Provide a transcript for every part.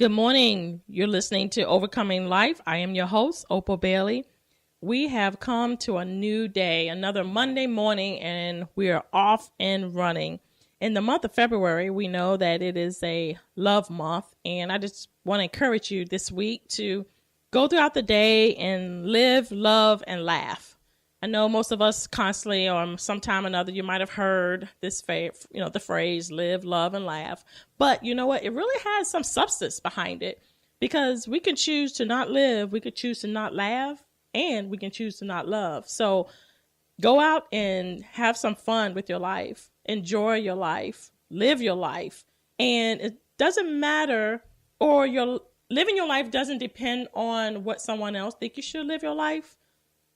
Good morning. You're listening to Overcoming Life. I am your host, Opal Bailey. We have come to a new day, another Monday morning, and we are off and running. In the month of February, we know that it is a love month, and I just want to encourage you this week to go throughout the day and live, love, and laugh. I know most of us constantly, or sometime or another, you might have heard this, the phrase "live, love, and laugh." But you know what? It really has some substance behind it, because we can choose to not live, we could choose to not laugh, and we can choose to not love. So go out and have some fun with your life, enjoy your life, live your life, and it doesn't matter, or your living your life doesn't depend on what someone else think you should live your life,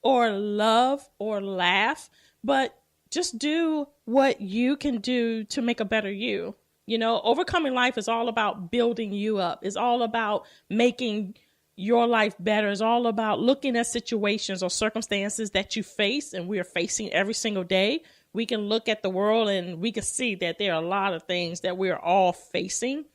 or love or laugh, but just do what you can do to make a better you. You know, overcoming life is all about building you up. It's all about making your life better. It's all about looking at situations or circumstances that you face and we are facing every single day. We can look at the world and we can see that there are a lot of things that we're all facing.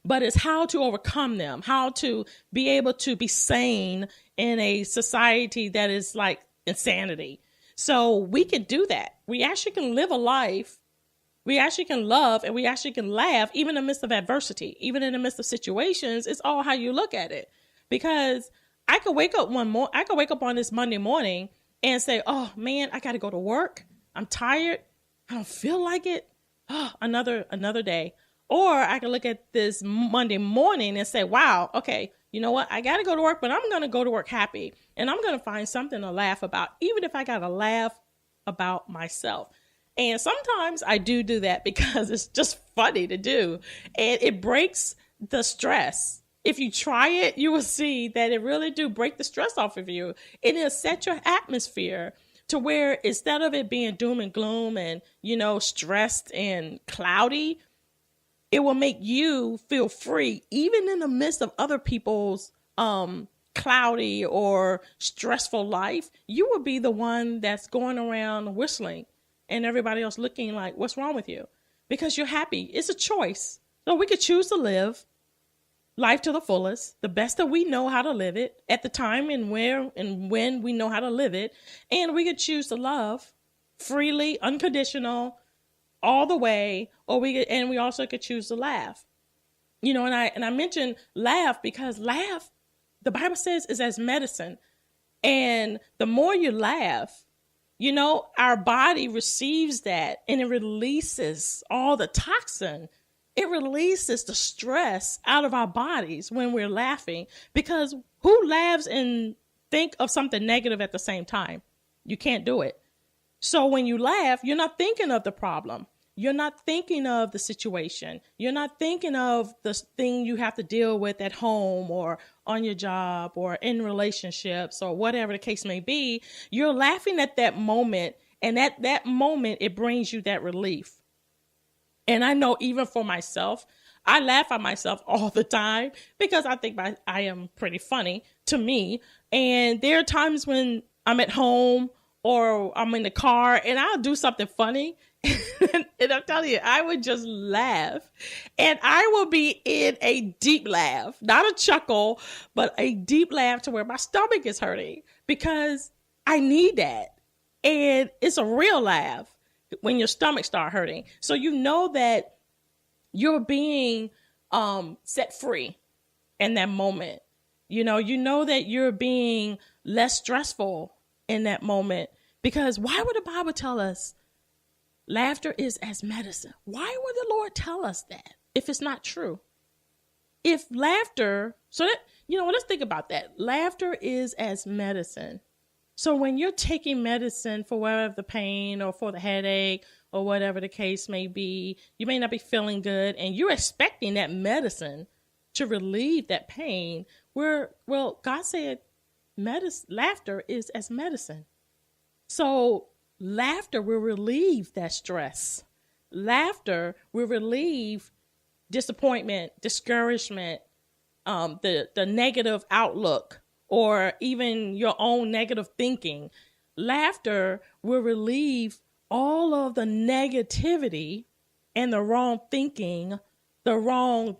But it's how to overcome them, how to be able to be sane in a society that is like insanity. So we can do that. We actually can live a life. We actually can love, and we actually can laugh, even in the midst of adversity, even in the midst of situations. It's all how you look at it. Because I could wake up on this Monday morning and say, "Oh man, I got to go to work. I'm tired. I don't feel like it. Oh, another day." Or I can look at this Monday morning and say, "Wow, okay, you know what? I got to go to work, but I'm going to go to work happy. And I'm going to find something to laugh about, even if I got to laugh about myself." And sometimes I do that because it's just funny to do. And it breaks the stress. If you try it, you will see that it really do break the stress off of you. And it'll set your atmosphere to where instead of it being doom and gloom and, stressed and cloudy, it will make you feel free, even in the midst of other people's cloudy or stressful life. You will be the one that's going around whistling and everybody else looking like, "What's wrong with you?" Because you're happy. It's a choice. So we could choose to live life to the fullest, the best that we know how to live it at the time and where and when we know how to live it. And we could choose to love freely, unconditional, all the way, or we also could choose to laugh. And I mentioned laugh because laugh, the Bible says, is as medicine. And the more you laugh, our body receives that and it releases all the toxin. It releases the stress out of our bodies when we're laughing, because who laughs and think of something negative at the same time? You can't do it. So when you laugh, you're not thinking of the problem. You're not thinking of the situation. You're not thinking of the thing you have to deal with at home or on your job or in relationships or whatever the case may be. You're laughing at that moment, and at that moment, it brings you that relief. And I know even for myself, I laugh at myself all the time because I think I am pretty funny to me. And there are times when I'm at home or I'm in the car and I'll do something funny. And I'm telling you, I would just laugh, and I will be in a deep laugh, not a chuckle, but a deep laugh to where my stomach is hurting, because I need that. And it's a real laugh when your stomach start hurting. So you know that you're being set free in that moment. You know that you're being less stressful in that moment, because why would the Bible tell us laughter is as medicine? Why would the Lord tell us that if it's not true? If laughter, let's think about that. Laughter is as medicine. So when you're taking medicine for whatever the pain or for the headache or whatever the case may be, you may not be feeling good and you're expecting that medicine to relieve that pain. God said laughter is as medicine. So laughter will relieve that stress. Laughter will relieve disappointment, discouragement, the negative outlook, or even your own negative thinking. Laughter will relieve all of the negativity and the wrong thinking, the wrong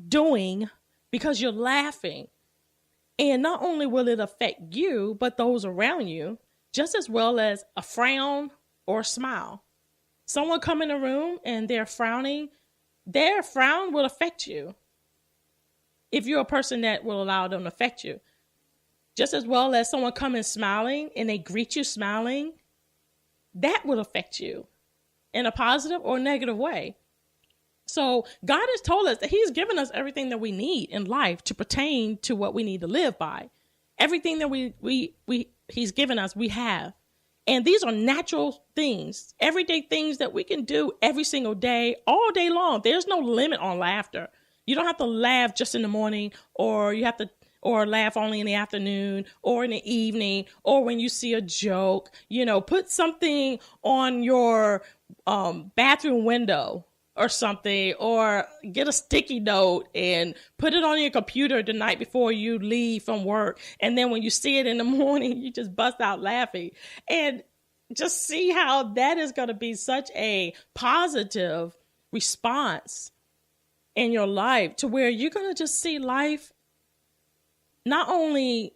doing because you're laughing. And not only will it affect you, but those around you, just as well as a frown or a smile. Someone come in a room and they're frowning, their frown will affect you if you're a person that will allow them to affect you. Just as well as someone coming smiling and they greet you smiling, that will affect you in a positive or negative way. So God has told us that he's given us everything that we need in life to pertain to what we need to live by. Everything that he's given us, we have. And these are natural things, everyday things that we can do every single day, all day long. There's no limit on laughter. You don't have to laugh just in the morning, or you have to, or laugh only in the afternoon or in the evening, or when you see a joke. Put something on your bathroom window or something, or get a sticky note and put it on your computer the night before you leave from work. And then when you see it in the morning, you just bust out laughing. And just see how that is going to be such a positive response in your life, to where you're going to just see life not only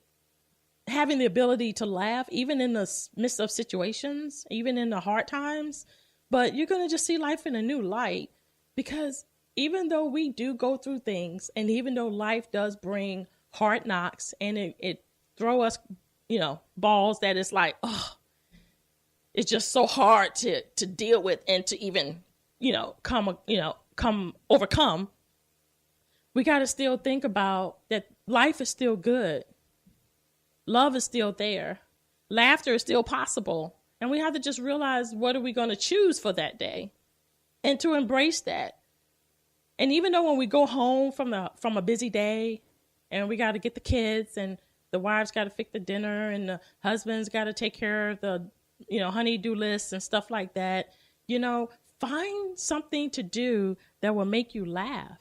having the ability to laugh, even in the midst of situations, even in the hard times, but you're going to just see life in a new light. Because even though we do go through things, and even though life does bring hard knocks, and it throw us, balls that it's like, oh, it's just so hard to deal with and to even, overcome. We got to still think about that life is still good. Love is still there. Laughter is still possible. And we have to just realize, what are we going to choose for that day? And to embrace that. And even though when we go home from a busy day, and we got to get the kids, and the wives got to fix the dinner, and the husbands got to take care of the, honey-do lists and stuff like that, find something to do that will make you laugh.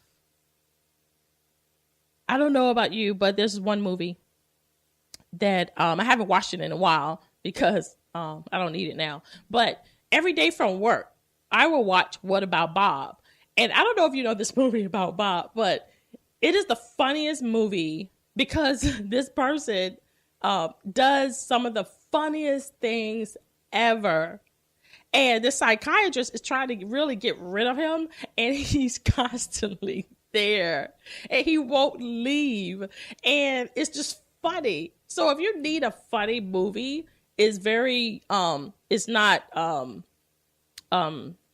I don't know about you, but there's one movie that I haven't watched it in a while because I don't need it now. But every day from work, I will watch What About Bob? And I don't know if you know this movie about Bob, but it is the funniest movie because this person does some of the funniest things ever. And the psychiatrist is trying to really get rid of him, and he's constantly there, and he won't leave. And it's just funny. So if you need a funny movie, it's very, it's not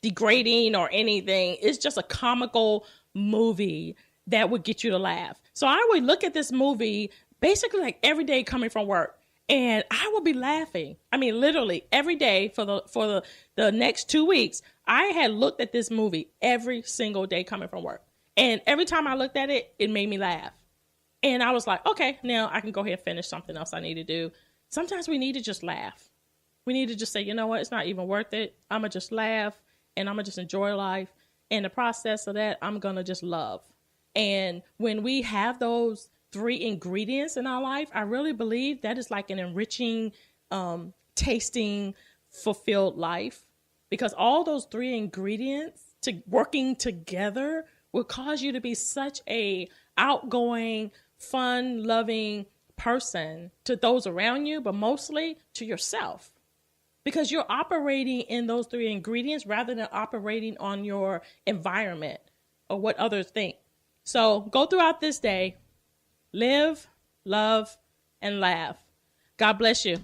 degrading or anything. It's just a comical movie that would get you to laugh. So I would look at this movie basically like every day coming from work, and I will be laughing. I mean, literally every day for the next 2 weeks, I had looked at this movie every single day coming from work. And every time I looked at it, it made me laugh. And I was like, okay, now I can go ahead and finish something else I need to do. Sometimes we need to just laugh. We need to just say, you know what, it's not even worth it. I'm going to just laugh, and I'm going to just enjoy life. In the process of that, I'm going to just love. And when we have those 3 ingredients in our life, I really believe that is like an enriching, tasting, fulfilled life. Because all those 3 ingredients working together will cause you to be such a outgoing, fun, loving person to those around you, but mostly to yourself. Because you're operating in those 3 ingredients rather than operating on your environment or what others think. So go throughout this day, live, love, and laugh. God bless you.